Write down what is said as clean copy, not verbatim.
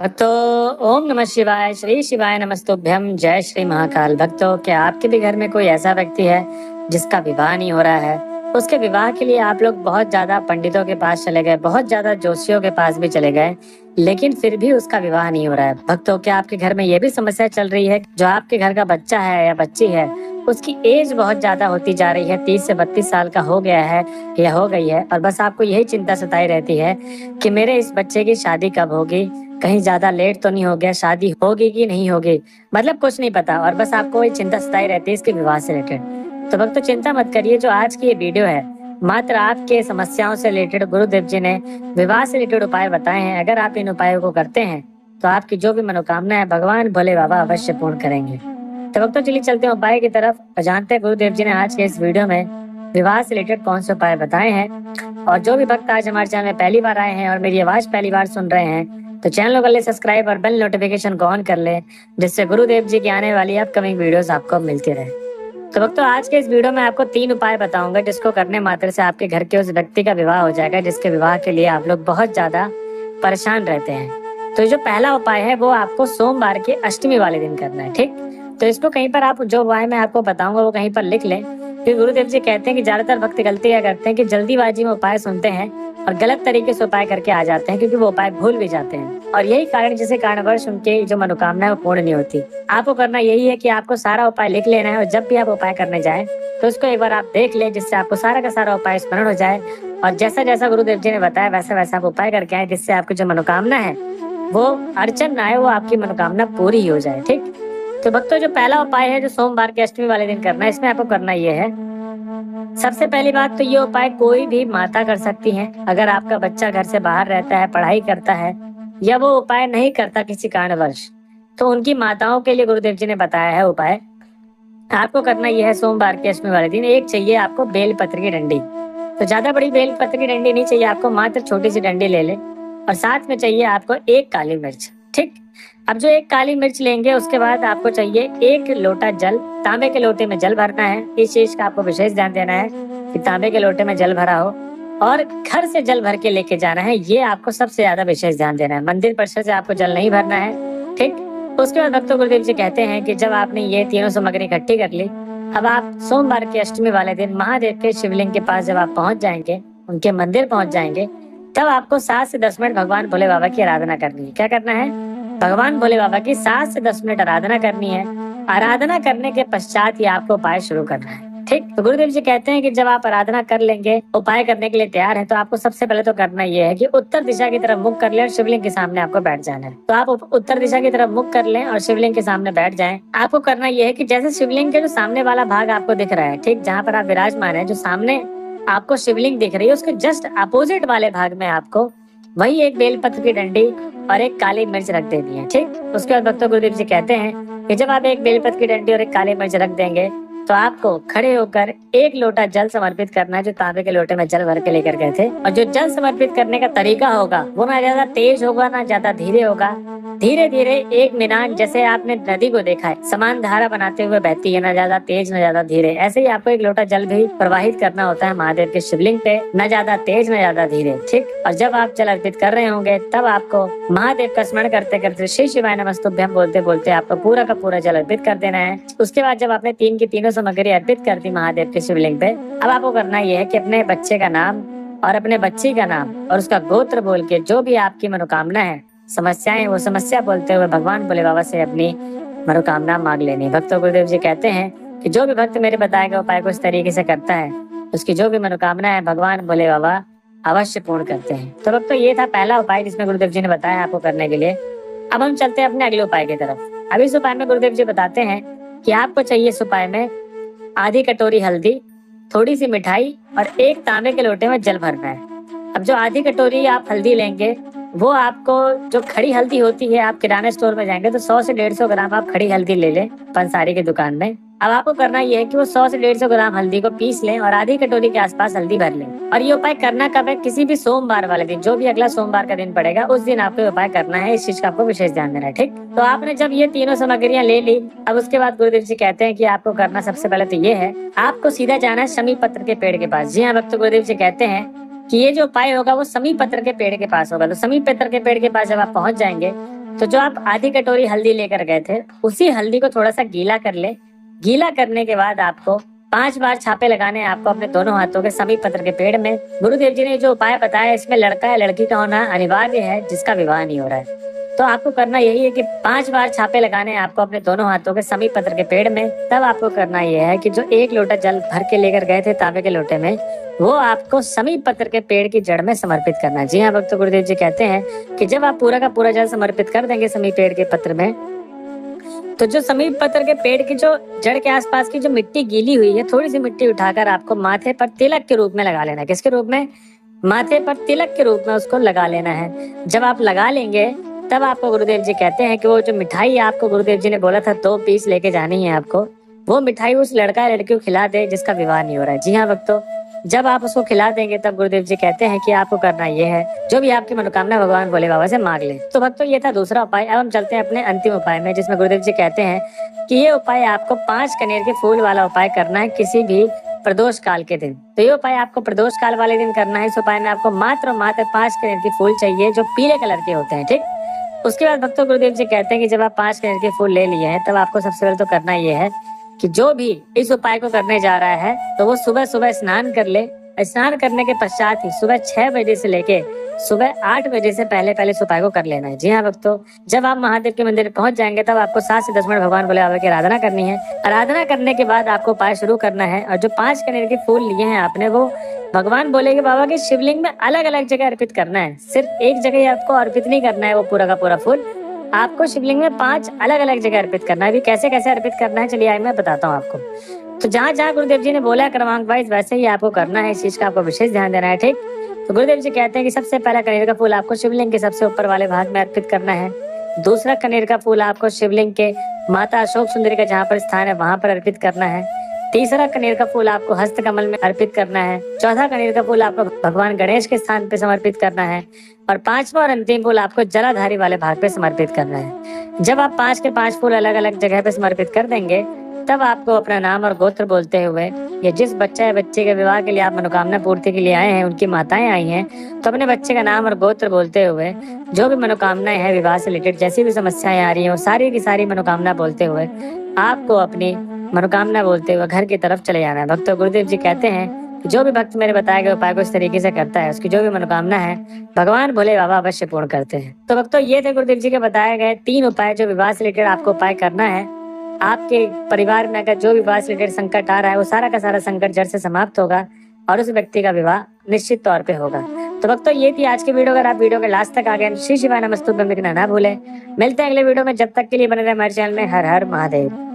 भक्तों, ओम नमः शिवाय, श्री शिवाय नमस्तुभ्यम, जय श्री महाकाल। भक्तों, क्या आपके भी घर में कोई ऐसा व्यक्ति है जिसका विवाह नहीं हो रहा है? उसके विवाह के लिए आप लोग बहुत ज्यादा पंडितों के पास चले गए, बहुत ज्यादा जोशियों के पास भी चले गए, लेकिन फिर भी उसका विवाह नहीं हो रहा है। भक्तों, क्या आपके घर में ये भी समस्या चल रही है? जो आपके घर का बच्चा है या बच्ची है, उसकी एज बहुत ज्यादा होती जा रही है, 30 से 32 साल का हो गया है या हो गई है, और बस आपको यही चिंता सताई रहती है कि मेरे इस बच्चे की शादी कब होगी, कहीं ज्यादा लेट तो नहीं हो गया, शादी होगी कि नहीं होगी, मतलब कुछ नहीं पता, और बस आपको वही चिंता सताई रहती है इसके विवाह से रिलेटेड। तो भक्तों, चिंता मत करिए। जो आज की ये वीडियो है, मात्र आपके समस्याओं से रिलेटेड गुरुदेव जी ने विवाह से रिलेटेड उपाय बताए हैं। अगर आप इन उपायों को करते हैं तो आपकी जो भी मनोकामना है भगवान भोले बाबा अवश्य पूर्ण करेंगे। तो भक्तों, चलिए चलते हैं उपाय की तरफ और जानते हैं गुरुदेव जी ने आज के इस वीडियो में विवाह से रिलेटेड कौन से उपाय बताए हैं। और जो भी भक्त आज हमारे चैनल में पहली बार आए हैं और मेरी आवाज पहली बार सुन रहे हैं, तो चैनल को कर ले सब्सक्राइब और बेल नोटिफिकेशन को ऑन कर ले, जिससे गुरुदेव जी की आने वाली अपकमिंग वीडियोस आपको मिलती रहे। तो भक्तों, आज के इस वीडियो में आपको 3 उपाय बताऊंगा जिसको करने मात्र से आपके घर के उस व्यक्ति का विवाह हो जाएगा जिसके विवाह के लिए आप लोग बहुत ज्यादा परेशान रहते हैं। तो जो पहला उपाय है वो आपको सोमवार के अष्टमी वाले दिन करना है, ठीक? तो इसको कहीं पर आप, जो उपाय मैं आपको बताऊंगा वो कहीं पर लिख लें, क्योंकि गुरुदेव जी कहते हैं कि ज्यादातर भक्त गलती क्या करते हैं कि जल्दीबाजी में उपाय सुनते हैं और गलत तरीके से उपाय करके आ जाते हैं, क्योंकि वो उपाय भूल भी जाते हैं, और यही कारण जिसे कारणवश उनके जो मनोकामना है वो पूर्ण नहीं होती। आपको करना यही है कि आपको सारा उपाय लिख लेना है, और जब भी आप उपाय करने जाएं तो उसको एक बार आप देख लें, जिससे आपको सारा का सारा उपाय स्मरण हो जाए, और जैसा जैसा गुरुदेव जी ने बताया वैसा वैसा आप उपाय करके आए, जिससे आपकी जो मनोकामना है वो अड़चन ना आए, वो आपकी मनोकामना पूरी ही हो जाए, ठीक? तो भक्तों, जो पहला उपाय है जो सोमवार के अष्टमी वाले दिन करना है, इसमें आपको करना ये है, सबसे पहली बात तो ये उपाय कोई भी माता कर सकती है। अगर आपका बच्चा घर से बाहर रहता है, पढ़ाई करता है, या वो उपाय नहीं करता किसी कारणवश, तो उनकी माताओं के लिए गुरुदेव जी ने बताया है उपाय। आपको करना यह है, सोमवार के अष्टमी वाले दिन एक चाहिए आपको बेलपत्र की डंडी। तो ज्यादा बड़ी बेलपत्र की डंडी नहीं चाहिए आपको, मात्र छोटी सी डंडी ले ले, और साथ में चाहिए आपको एक काली मिर्च, ठीक? अब जो एक काली मिर्च लेंगे उसके बाद आपको चाहिए 1 लोटा जल। तांबे के लोटे में जल भरना है, इस चीज का आपको विशेष ध्यान देना है कि तांबे के लोटे में जल भरा हो, और घर से जल भर के लेके जाना है, ये आपको सबसे ज्यादा विशेष ध्यान देना है। मंदिर परिसर से आपको जल नहीं भरना है, ठीक? उसके बाद भक्तों, गुरुदेव जी कहते हैं कि जब आपने ये तीनों सामग्री इकट्ठी कर ली, अब आप सोमवार की अष्टमी वाले दिन महादेव के शिवलिंग के पास जब आप पहुंच जाएंगे, उनके मंदिर पहुंच जाएंगे, तब आपको 7 से 10 मिनट भगवान भोले बाबा की आराधना करनी है। क्या करना है? भगवान भोले बाबा की 7 से 10 मिनट आराधना करनी है। आराधना करने के पश्चात ही आपको उपाय शुरू करना है, ठीक? तो गुरुदेव जी कहते हैं कि जब आप आराधना कर लेंगे, उपाय करने के लिए तैयार है, तो आपको सबसे पहले तो करना ये है कि उत्तर दिशा की तरफ मुख कर ले और शिवलिंग के सामने आपको बैठ जाना है। तो आप उत्तर दिशा की तरफ मुख कर लें और शिवलिंग के सामने बैठ जाएं। आपको करना ये है कि जैसे शिवलिंग के जो सामने वाला भाग आपको दिख रहा है, ठीक, जहाँ पर आप विराजमान है, जो सामने आपको शिवलिंग दिख रही है, उसके जस्ट अपोजिट वाले भाग में आपको वही एक बेलपत्र की डंडी और एक काली मिर्च रख देनी है, ठीक? उसके बाद भक्तों, गुरुदेव जी कहते हैं कि जब आप एक बेलपत्र की डंडी और एक काली मिर्च रख देंगे, तो आपको खड़े होकर 1 लोटा जल समर्पित करना है, जो तांबे के लोटे में जल भर के लेकर गए थे। और जो जल समर्पित करने का तरीका होगा वो ना ज्यादा तेज होगा ना ज्यादा धीरे होगा, धीरे धीरे एक मीनान, जैसे आपने नदी को देखा है समान धारा बनाते हुए बहती है, ना ज्यादा तेज ना ज्यादा धीरे, ऐसे ही आपको 1 लोटा जल भी प्रवाहित करना होता है महादेव के शिवलिंग पे, ना ज्यादा तेज ना ज्यादा धीरे, ठीक? और जब आप जल अर्पित कर रहे होंगे, तब आपको महादेव का स्मरण करते करते श्री शिवाय नमस्तुभ्यम बोलते बोलते आपको पूरा का पूरा जल अर्पित कर देना है। उसके बाद जब आपने 3 की तीनों सामग्री अर्पित कर दी महादेव के शिवलिंग पे, अब आपको करना यह है कि अपने बच्चे का नाम और अपने बच्ची का नाम और उसका गोत्र बोल के जो भी आपकी मनोकामना है, समस्याएं, वो समस्या बोलते हुए भगवान भोले बाबा से अपनी मनोकामना मांग लेनी। भक्तों, गुरुदेव जी कहते हैं कि जो भी भक्त मेरे बताए गए उपाय को इस तरीके से करता है, उसकी जो भी मनोकामना है भगवान भोले बाबा अवश्य पूर्ण करते हैं। तो भक्तों, ये था पहला उपाय जिसमें गुरुदेव जी ने बताया आपको करने के लिए। अब हम चलते हैं अपने अगले उपाय की तरफ। अब इस उपाय में गुरुदेव जी बताते हैं कि आपको चाहिए इस उपाय में आधी कटोरी हल्दी, थोड़ी सी मिठाई और 1 तांबे के लोटे में जल भरना है। अब जो आधी कटोरी आप हल्दी लेंगे, वो आपको, जो खड़ी हल्दी होती है, आप किराना स्टोर में जाएंगे तो 100 से 150 ग्राम आप खड़ी हल्दी ले लें पंसारी की दुकान में। अब आपको करना यह है कि वो 100 से 150 ग्राम हल्दी को पीस लें और आधी कटोरी के आसपास हल्दी भर लें। और ये उपाय करना कब है? किसी भी सोमवार वाले दिन, जो भी अगला सोमवार का दिन पड़ेगा उस दिन आपको उपाय करना है। इस चीज का आपको विशेष ध्यान देना है, ठीक? तो आपने जब ये तीनों सामग्रियां ले ली, अब उसके बाद गुरुदेव जी कहते हैं कि आपको करना सबसे पहले तो ये है, आपको सीधा जाना है शमी पत्र के पेड़ के पास। जी हाँ भक्तों, गुरुदेव जी कहते हैं कि ये जो उपाय होगा वो समी पत्र के पेड़ के पास होगा। तो समी पत्र के पेड़ के पास जब आप पहुंच जाएंगे, तो जो आप आधी कटोरी हल्दी लेकर गए थे, उसी हल्दी को थोड़ा सा गीला कर ले। गीला करने के बाद आपको 5 बार छापे लगाने हैं आपको अपने दोनों हाथों के समीप पत्र के पेड़ में। गुरुदेव जी ने जो उपाय बताया, इसमें लड़का या लड़की का होना अनिवार्य है जिसका विवाह नहीं हो रहा है। तो आपको करना यही है कि 5 बार छापे लगाने हैं आपको अपने दोनों हाथों के समीप पत्र के पेड़ में। तब आपको करना यह है कि जो 1 लोटा जल भर के लेकर गए थे तांबे के लोटे में, वो आपको समीप पत्र के पेड़ की जड़ में समर्पित करना है। जी हाँ भक्तों, गुरुदेव जी कहते हैं कि जब आप पूरा का पूरा जल समर्पित कर देंगे समीप पेड़ के पत्र में, तो जो समीप पत्र के पेड़ की जो जड़ के आसपास की जो मिट्टी गीली हुई है, थोड़ी सी मिट्टी उठाकर आपको माथे पर तिलक के रूप में लगा लेना है। किसके रूप में? माथे पर तिलक के रूप में उसको लगा लेना है। जब आप लगा लेंगे, तब आपको गुरुदेव जी कहते हैं कि वो जो मिठाई आपको गुरुदेव जी ने बोला था 2 पीस लेके जानी है आपको, वो मिठाई उस लड़का या लड़की को खिला दे जिसका विवाह नहीं हो रहा है। जी हाँ भक्तों, जब आप उसको खिला देंगे तब गुरुदेव जी कहते हैं कि आपको करना ये है, जो भी आपकी मनोकामना भगवान भोले बाबा से मांग ले। तो भक्तों, ये था दूसरा उपाय। अब हम चलते हैं अपने अंतिम उपाय में, जिसमें गुरुदेव जी कहते हैं कि ये उपाय आपको 5 कनेर के फूल वाला उपाय करना है किसी भी प्रदोष काल के दिन। तो ये उपाय आपको प्रदोष काल वाले दिन करना है। इस उपाय में आपको मात्र 5 कनेर के फूल चाहिए जो पीले कलर के होते हैं। ठीक, उसके बाद भक्तों गुरुदेव जी कहते हैं कि जब आप 5 कनेर के फूल ले लिए हैं, तब आपको सबसे पहले तो करना ये है कि जो भी इस उपाय को करने जा रहा है, तो वो सुबह सुबह स्नान कर ले। स्नान करने के पश्चात ही सुबह 6 बजे से लेके सुबह 8 बजे से पहले पहले इस उपाय को कर लेना है। जी हाँ भक्तों, जब आप महादेव के मंदिर पहुंच जाएंगे, तब आपको 7 से 10 मिनट भगवान भोले बाबा की आराधना करनी है। आराधना करने के बाद आपको उपाय शुरू करना है, और जो 5 कनेर के फूल लिए हैं आपने, वो भगवान भोले के बाबा के शिवलिंग में अलग अलग जगह अर्पित करना है। सिर्फ एक जगह ही आपको अर्पित नहीं करना है वो पूरा का पूरा फूल, आपको शिवलिंग में 5 अलग अलग जगह अर्पित करना है। अभी कैसे कैसे अर्पित करना है, चलिए आइए मैं बताता हूँ आपको। तो जहाँ जहाँ गुरुदेव जी ने बोला क्रमांक वाइज, वैसे ही आपको करना है। इस चीज का आपको विशेष ध्यान देना है। ठीक, तो गुरुदेव जी कहते हैं कि सबसे पहला कनेर का फूल आपको शिवलिंग के सबसे ऊपर वाले भाग में अर्पित करना है। दूसरा कनेर का फूल आपको शिवलिंग के माता अशोक सुंदरी का जहाँ पर स्थान है वहां पर अर्पित करना है। तीसरा कनेर का फूल आपको हस्त कमल में अर्पित करना है। चौथा कनेर का फूल आपको भगवान गणेश के स्थान पे समर्पित करना है। और 5वां और अंतिम फूल आपको जलाधारी वाले भाग पे समर्पित करना है। जब आप 5 के 5 फूल अलग अलग जगह पे समर्पित कर देंगे, तब आपको अपना नाम और गोत्र बोलते हुए, या जिस बच्चा या बच्चे के विवाह के लिए आप मनोकामना पूर्ति के लिए आए हैं, उनकी माताएं आई हैं, तो अपने बच्चे का नाम और गोत्र बोलते हुए, जो भी मनोकामनाएं हैं विवाह से रिलेटेड, जैसी भी समस्याएं आ रही हैं, सारी की सारी मनोकामना बोलते हुए आपको अपनी मनोकामना बोलते हुए घर की तरफ चले जाना है। भक्तों, गुरुदेव जी कहते हैं कि जो भी भक्त मेरे बताए गए उपाय को इस तरीके से करता है, उसकी जो भी मनोकामना है भगवान भोले बाबा अवश्य पूर्ण करते हैं। तो भक्तों, ये थे गुरुदेव जी के बताए गए 3 उपाय, जो विवाह से रिलेटेड आपको उपाय करना है। आपके परिवार में अगर जो भी विवाह से रिलेटेड संकट आ रहा है, वो सारा का सारा संकट जड़ से समाप्त होगा और उस व्यक्ति का विवाह निश्चित तौर पे होगा। तो भक्तों, ये थी आज की वीडियो। अगर आप वीडियो के लास्ट तक आ गए, श्री शिवाय नमस्तुभ्यम लिखना ना भूले। मिलते हैं अगले वीडियो में, जब तक के लिए बने रहे हमारे चैनल में। हर हर महादेव।